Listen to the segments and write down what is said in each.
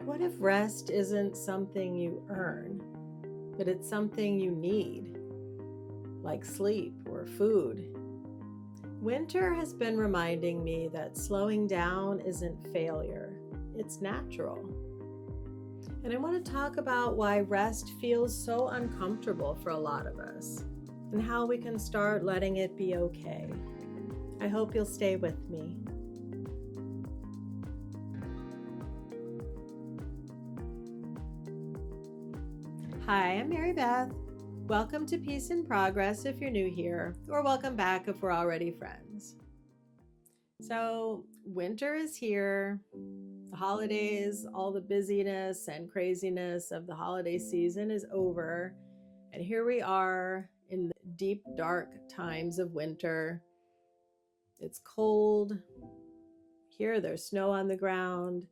What if rest isn't something you earn, but it's something you need, like sleep or food? Winter has been reminding me that slowing down isn't failure, it's natural. And I want to talk about why rest feels so uncomfortable for a lot of us and how we can start letting it be okay. I hope you'll stay with me. Hi, I'm Mary Beth. Welcome to Peace in Progress if you're new here, or welcome back if we're already friends. So, winter is here. The holidays, all the busyness and craziness of the holiday season is over. And here we are in the deep, dark times of winter. It's cold. Here, there's snow on the ground.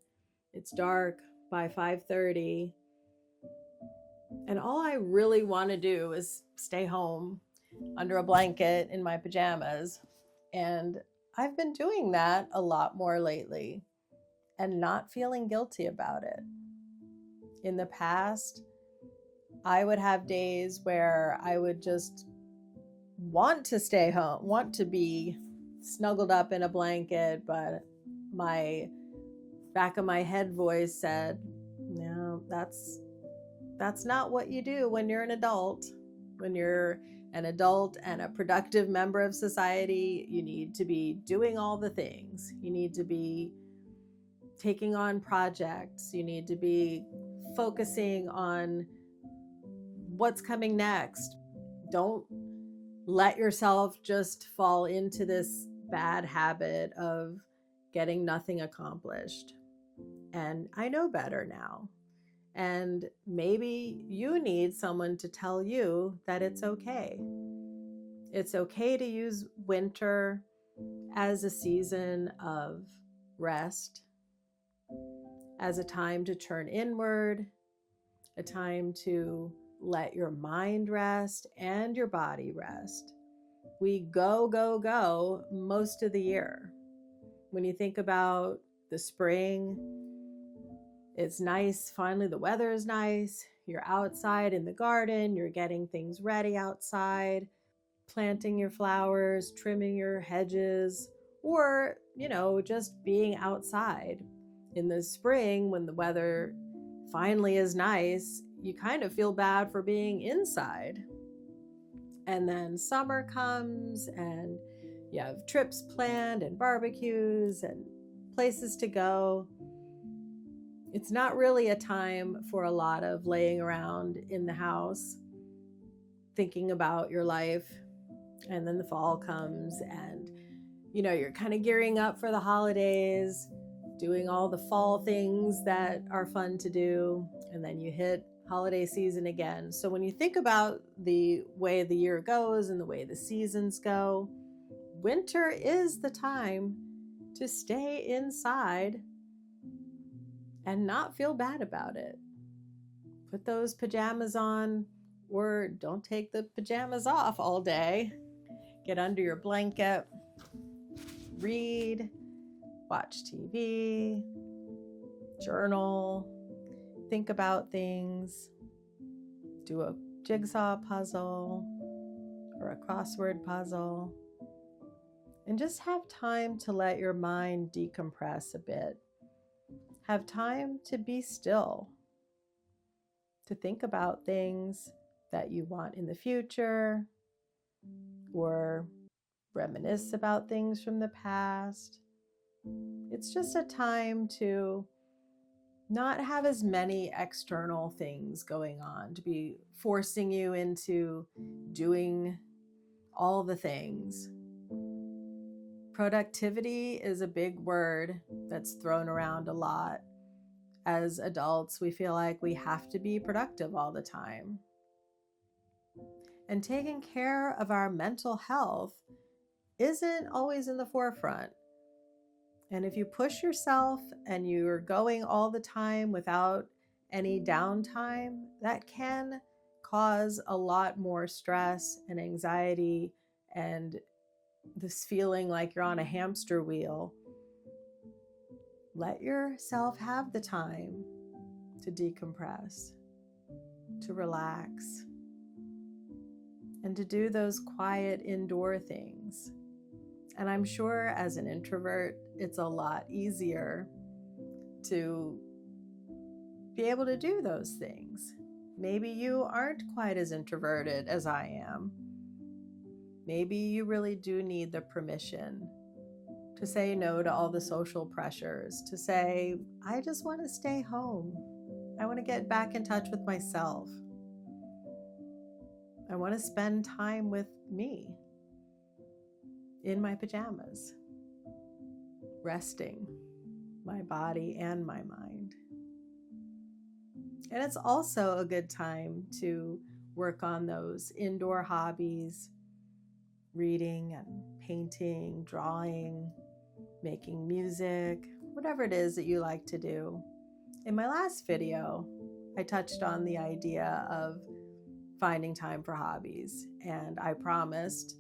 It's dark by 5:30. And all I really want to do is stay home under a blanket in my pajamas. And I've been doing that a lot more lately and not feeling guilty about it. In the past, I would have days where I would just want to stay home, want to be snuggled up in a blanket, but my back of my head voice said, no, that's not what you do when you're an adult. When you're an adult and a productive member of society, you need to be doing all the things. You need to be taking on projects. You need to be focusing on what's coming next. Don't let yourself just fall into this bad habit of getting nothing accomplished. And I know better now. And maybe you need someone to tell you that it's okay. It's okay to use winter as a season of rest, as a time to turn inward, a time to let your mind rest and your body rest. We go most of the year. When you think about the spring, it's nice. Finally, the weather is nice. You're outside in the garden. You're getting things ready outside, planting your flowers, trimming your hedges, or, just being outside. In the spring, when the weather finally is nice, you kind of feel bad for being inside. And then summer comes and you have trips planned and barbecues and places to go. It's not really a time for a lot of laying around in the house thinking about your life. And then the fall comes and, you're kind of gearing up for the holidays, doing all the fall things that are fun to do. And then you hit holiday season again. So when you think about the way the year goes and the way the seasons go, winter is the time to stay inside and not feel bad about it. Put those pajamas on, or don't take the pajamas off all day. Get under your blanket, read, watch TV, journal, think about things, do a jigsaw puzzle or a crossword puzzle, and just have time to let your mind decompress a bit. Have time to be still, to think about things that you want in the future, or reminisce about things from the past. It's just a time to not have as many external things going on, to be forcing you into doing all the things. Productivity is a big word that's thrown around a lot. As adults, we feel like we have to be productive all the time. And taking care of our mental health isn't always in the forefront. And if you push yourself and you're going all the time without any downtime, that can cause a lot more stress and anxiety and this feeling like you're on a hamster wheel. Let yourself have the time to decompress, to relax, and to do those quiet indoor things. And I'm sure as an introvert, it's a lot easier to be able to do those things. Maybe you aren't quite as introverted as I am. Maybe you really do need the permission to say no to all the social pressures, to say, I just want to stay home. I want to get back in touch with myself. I want to spend time with me in my pajamas, resting my body and my mind. And it's also a good time to work on those indoor hobbies, reading and painting, drawing, making music, whatever it is that you like to do. In my last video, I touched on the idea of finding time for hobbies, and I promised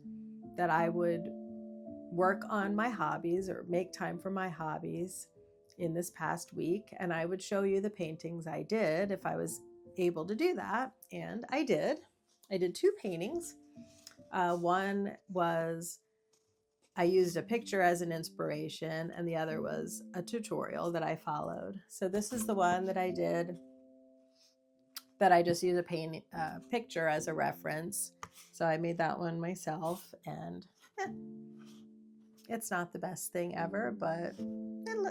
that I would work on my hobbies or make time for my hobbies in this past week, and I would show you the paintings I did if I was able to do that, and I did. I did 2 paintings. One was I used a picture as an inspiration, and the other was a tutorial that I followed. So this is the one that I did that I just used a picture as a reference. So I made that one myself, and it's not the best thing ever, but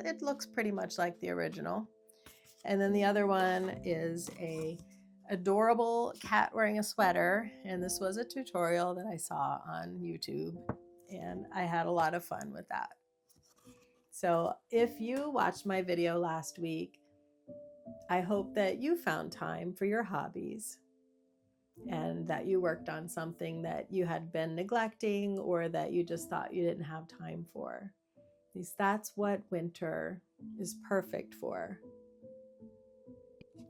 it looks pretty much like the original. And then the other one is a adorable cat wearing a sweater, and this was a tutorial that I saw on YouTube, and I had a lot of fun with that. So if you watched my video last week, I hope that you found time for your hobbies and that you worked on something that you had been neglecting or that you just thought you didn't have time for. At least that's what winter is perfect for.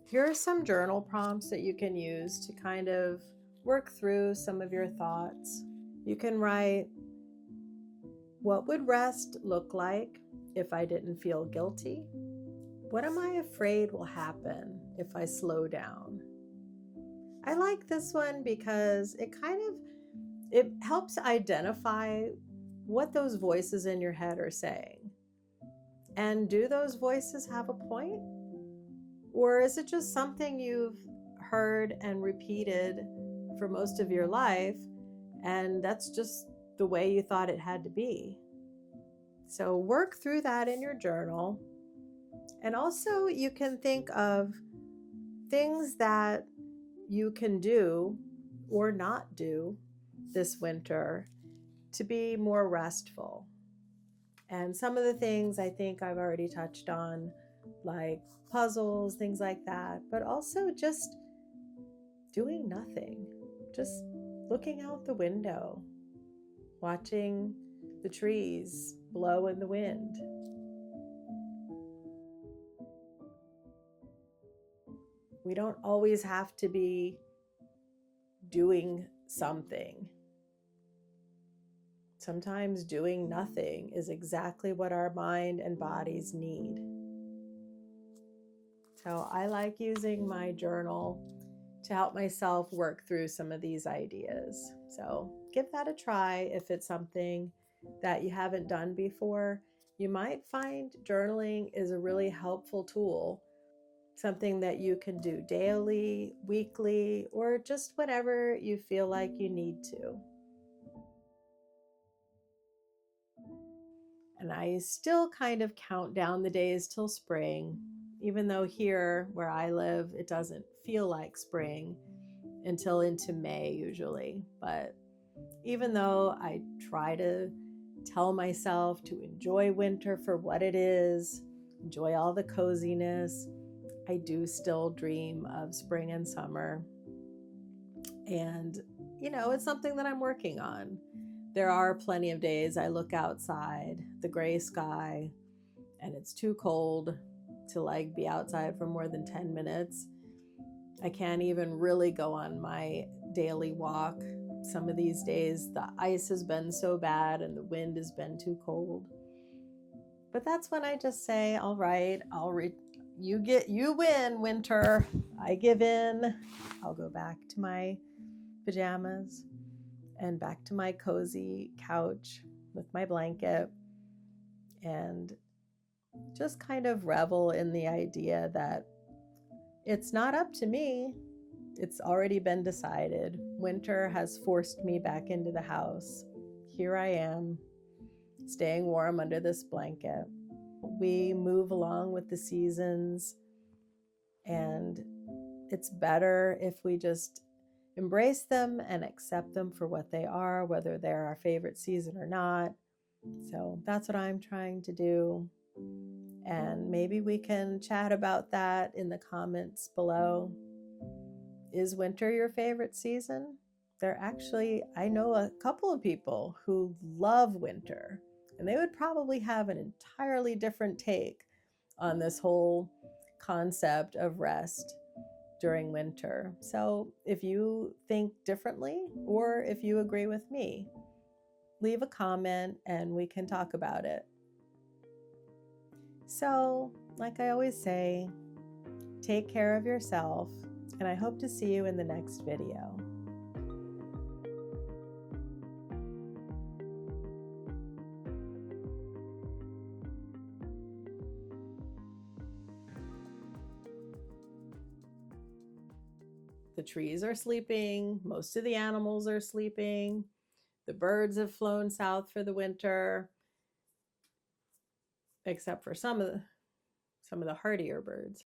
Here are some journal prompts that you can use to kind of work through some of your thoughts. You can write, what would rest look like if I didn't feel guilty? What am I afraid will happen if I slow down? I like this one because it helps identify what those voices in your head are saying. And do those voices have a point? Or is it just something you've heard and repeated for most of your life, and that's just the way you thought it had to be? So work through that in your journal. And also you can think of things that you can do or not do this winter to be more restful. And some of the things I think I've already touched on, like puzzles, things like that, but also just doing nothing, just looking out the window, watching the trees blow in the wind. We don't always have to be doing something. Sometimes doing nothing is exactly what our mind and bodies need. So I like using my journal to help myself work through some of these ideas. So give that a try if it's something that you haven't done before. You might find journaling is a really helpful tool, something that you can do daily, weekly, or just whenever you feel like you need to. And I still kind of count down the days till spring, even though here where I live, it doesn't feel like spring until into May usually. But even though I try to tell myself to enjoy winter for what it is, enjoy all the coziness, I do still dream of spring and summer. And, it's something that I'm working on. There are plenty of days I look outside, the gray sky, and it's too cold to be outside for more than 10 minutes. I can't even really go on my daily walk. Some of these days, the ice has been so bad and the wind has been too cold. But that's when I just say, all right, I'll you win, winter. I give in. I'll go back to my pajamas and back to my cozy couch with my blanket and just kind of revel in the idea that it's not up to me. It's already been decided. Winter has forced me back into the house. Here I am, staying warm under this blanket. We move along with the seasons, and it's better if we just embrace them and accept them for what they are, whether they're our favorite season or not. So that's what I'm trying to do. And maybe we can chat about that in the comments below. Is winter your favorite season? I know a couple of people who love winter, and they would probably have an entirely different take on this whole concept of rest during winter. So if you think differently, or if you agree with me, leave a comment and we can talk about it. So, like I always say, take care of yourself, and I hope to see you in the next video. The trees are sleeping, most of the animals are sleeping, the birds have flown south for the winter, except for some of the hardier birds.